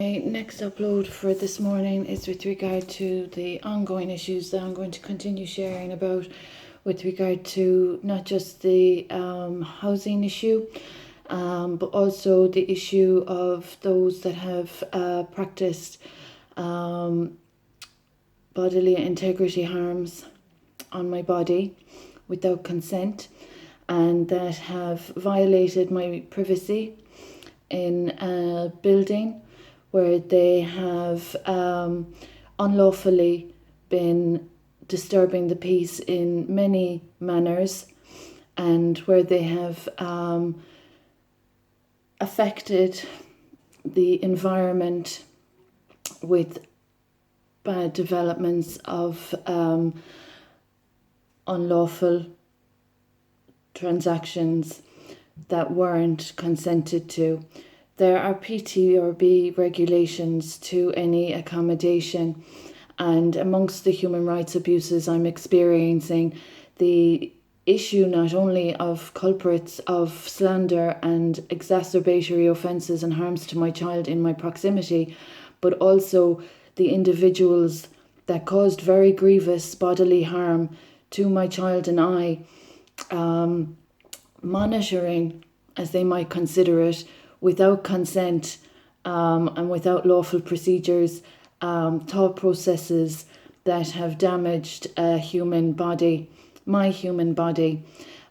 My next upload for this morning is with regard to the ongoing issues that I'm going to continue sharing about with regard to not just the housing issue, but also the issue of those that have practiced bodily integrity harms on my body without consent, and that have violated my privacy in a building where they have unlawfully been disturbing the peace in many manners, and where they have affected the environment with bad developments of unlawful transactions that weren't consented to. There are PTRB regulations to any accommodation, and amongst the human rights abuses I'm experiencing, the issue not only of culprits of slander and exacerbatory offences and harms to my child in my proximity, but also the individuals that caused very grievous bodily harm to my child and I, monitoring, as they might consider it, without consent and without lawful procedures, thought processes that have damaged a human body, my human body.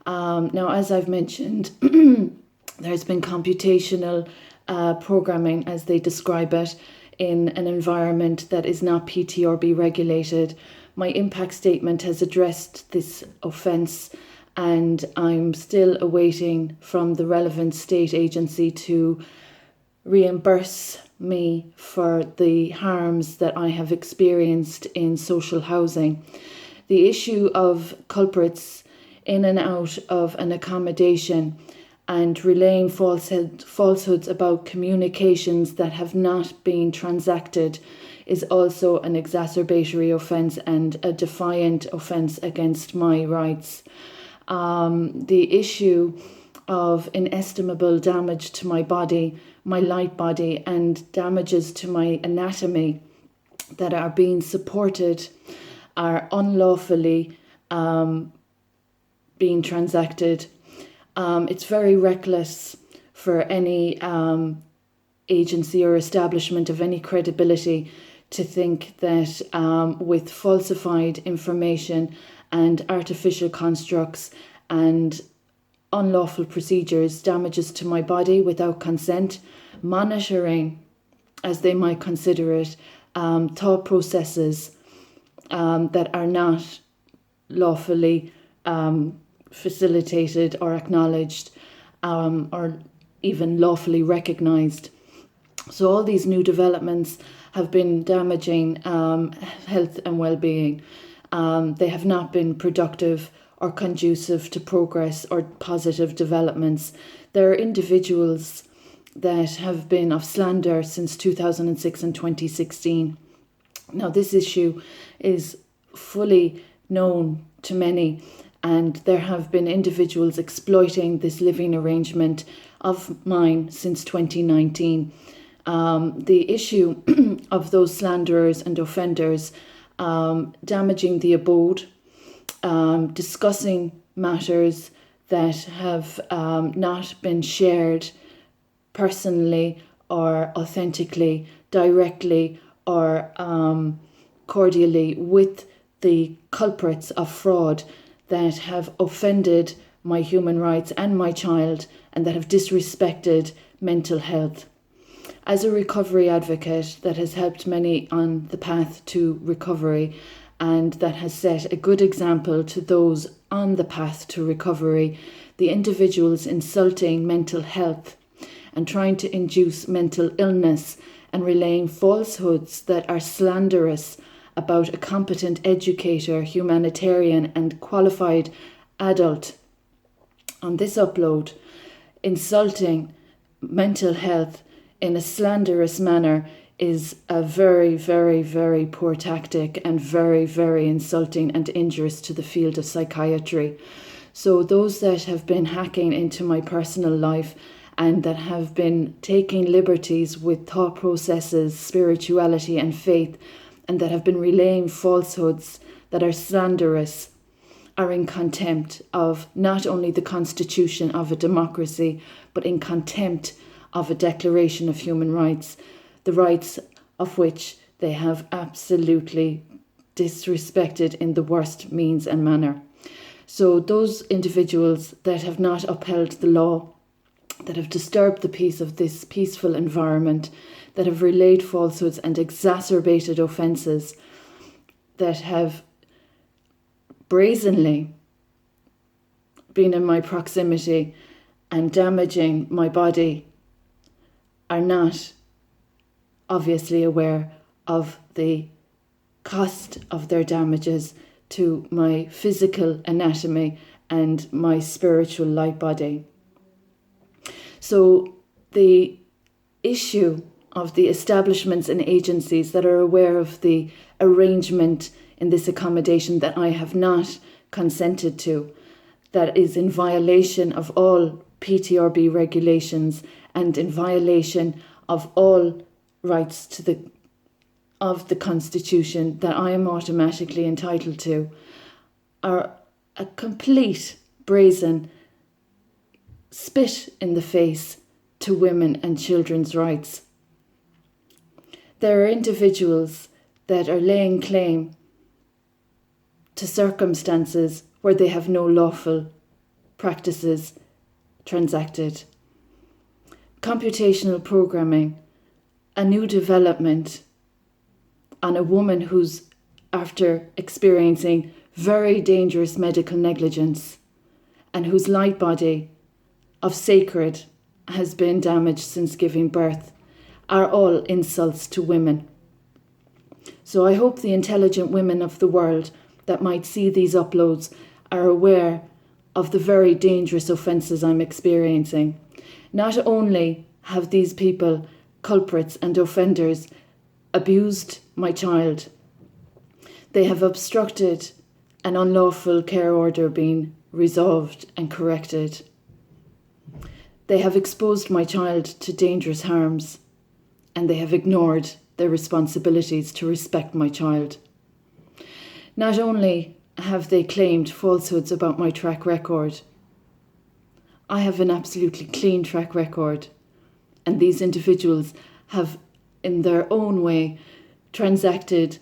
Now, as I've mentioned, there's been computational programming, as they describe it, in an environment that is not PTRB regulated. My impact statement has addressed this offence, and I'm still awaiting from the relevant state agency to reimburse me for the harms that I have experienced in social housing. The issue of culprits in and out of an accommodation and relaying falsehoods about communications that have not been transacted is also an exacerbatory offence and a defiant offence against my rights. The issue of inestimable damage to my body, my light body, and damages to my anatomy that are being supported are unlawfully being transacted. It's very reckless for any agency or establishment of any credibility to think that with falsified information and artificial constructs and unlawful procedures, damages to my body without consent, monitoring, as they might consider it, thought processes that are not lawfully facilitated or acknowledged or even lawfully recognised. So all these new developments have been damaging health and well-being. They have not been productive or conducive to progress or positive developments. There are individuals that have been of slander since 2006 and 2016. Now, this issue is fully known to many, and there have been individuals exploiting this living arrangement of mine since 2019. The issue of those slanderers and offenders damaging the abode, discussing matters that have not been shared personally or authentically, directly or cordially with the culprits of fraud that have offended my human rights and my child, and that have disrespected mental health. As a recovery advocate that has helped many on the path to recovery, and that has set a good example to those on the path to recovery, the individuals insulting mental health and trying to induce mental illness and relaying falsehoods that are slanderous about a competent educator, humanitarian and qualified adult on this upload, insulting mental health in a slanderous manner is a very, very, very poor tactic and very, very insulting and injurious to the field of psychiatry. So those that have been hacking into my personal life and that have been taking liberties with thought processes, spirituality, and faith, and that have been relaying falsehoods that are slanderous, are in contempt of not only the constitution of a democracy, but in contempt of a declaration of human rights, the rights of which they have absolutely disrespected in the worst means and manner. So those individuals that have not upheld the law, that have disturbed the peace of this peaceful environment, that have relayed falsehoods and exacerbated offences, that have brazenly been in my proximity and damaging my body, are not obviously aware of the cost of their damages to my physical anatomy and my spiritual light body. So the issue of the establishments and agencies that are aware of the arrangement in this accommodation that I have not consented to, that is in violation of all PTRB regulations and in violation of all rights of the Constitution that I am automatically entitled to, are a complete brazen spit in the face to women and children's rights. There are individuals that are laying claim to circumstances where they have no lawful practices transacted. Computational programming, a new development on a woman who's after experiencing very dangerous medical negligence and whose light body of sacred has been damaged since giving birth, are all insults to women. So I hope the intelligent women of the world that might see these uploads are aware of the very dangerous offences I'm experiencing. Not only have these people, culprits and offenders, abused my child, they have obstructed an unlawful care order being resolved and corrected. They have exposed my child to dangerous harms, and they have ignored their responsibilities to respect my child. Not only have they claimed falsehoods about my track record, I have an absolutely clean track record, and these individuals have, in their own way, transacted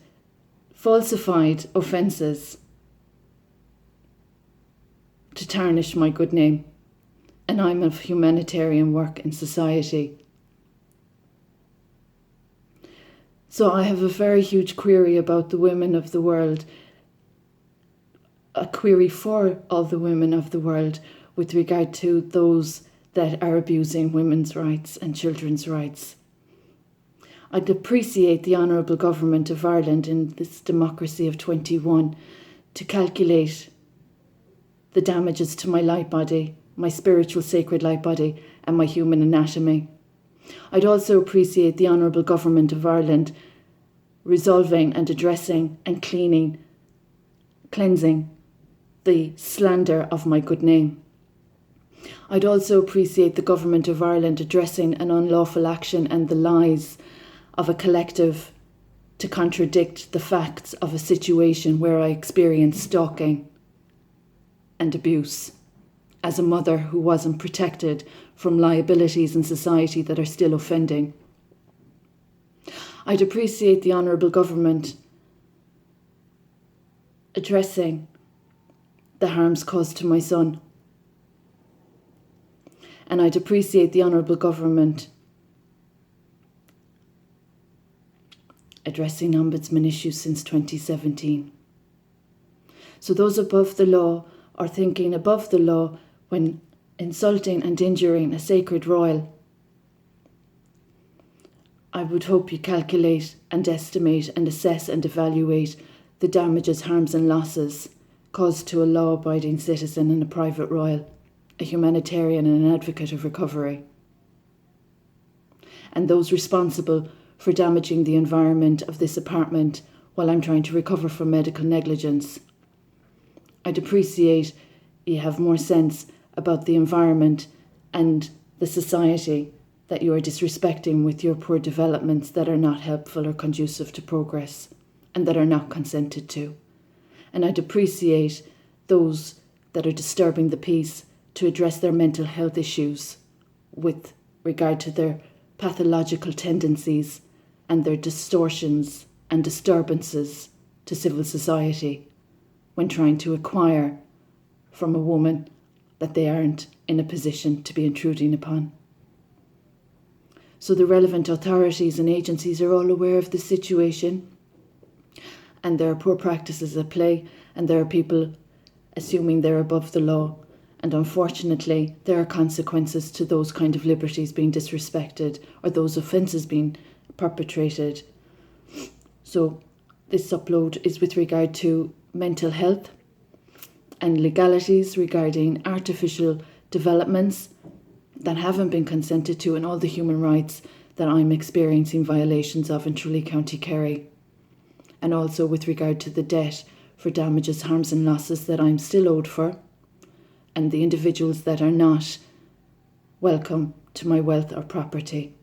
falsified offences to tarnish my good name. And I'm of humanitarian work in society. So I have a very huge query about the women of the world, a query for all the women of the world with regard to those that are abusing women's rights and children's rights. I'd appreciate the Honourable Government of Ireland in this democracy of 21 to calculate the damages to my light body, my spiritual sacred light body, and my human anatomy. I'd also appreciate the Honourable Government of Ireland resolving and addressing and cleansing the slander of my good name. I'd also appreciate the Government of Ireland addressing an unlawful action and the lies of a collective to contradict the facts of a situation where I experienced stalking and abuse as a mother who wasn't protected from liabilities in society that are still offending. I'd appreciate the Honourable Government addressing the harms caused to my son. And I'd appreciate the Honourable Government addressing Ombudsman issues since 2017. So those above the law are thinking above the law when insulting and injuring a sacred royal. I would hope you calculate and estimate and assess and evaluate the damages, harms and losses caused to a law-abiding citizen and a private royal, a humanitarian and an advocate of recovery, and those responsible for damaging the environment of this apartment while I'm trying to recover from medical negligence. I'd appreciate you have more sense about the environment and the society that you are disrespecting with your poor developments that are not helpful or conducive to progress and that are not consented to. And I'd appreciate those that are disturbing the peace to address their mental health issues with regard to their pathological tendencies and their distortions and disturbances to civil society when trying to acquire from a woman that they aren't in a position to be intruding upon. So the relevant authorities and agencies are all aware of the situation, and there are poor practices at play, and there are people assuming they're above the law, and unfortunately there are consequences to those kind of liberties being disrespected or those offences being perpetrated. So this upload is with regard to mental health and legalities regarding artificial developments that haven't been consented to, and all the human rights that I'm experiencing violations of in Tralee, County Kerry. And also with regard to the debt for damages, harms and losses that I'm still owed for, and the individuals that are not welcome to my wealth or property.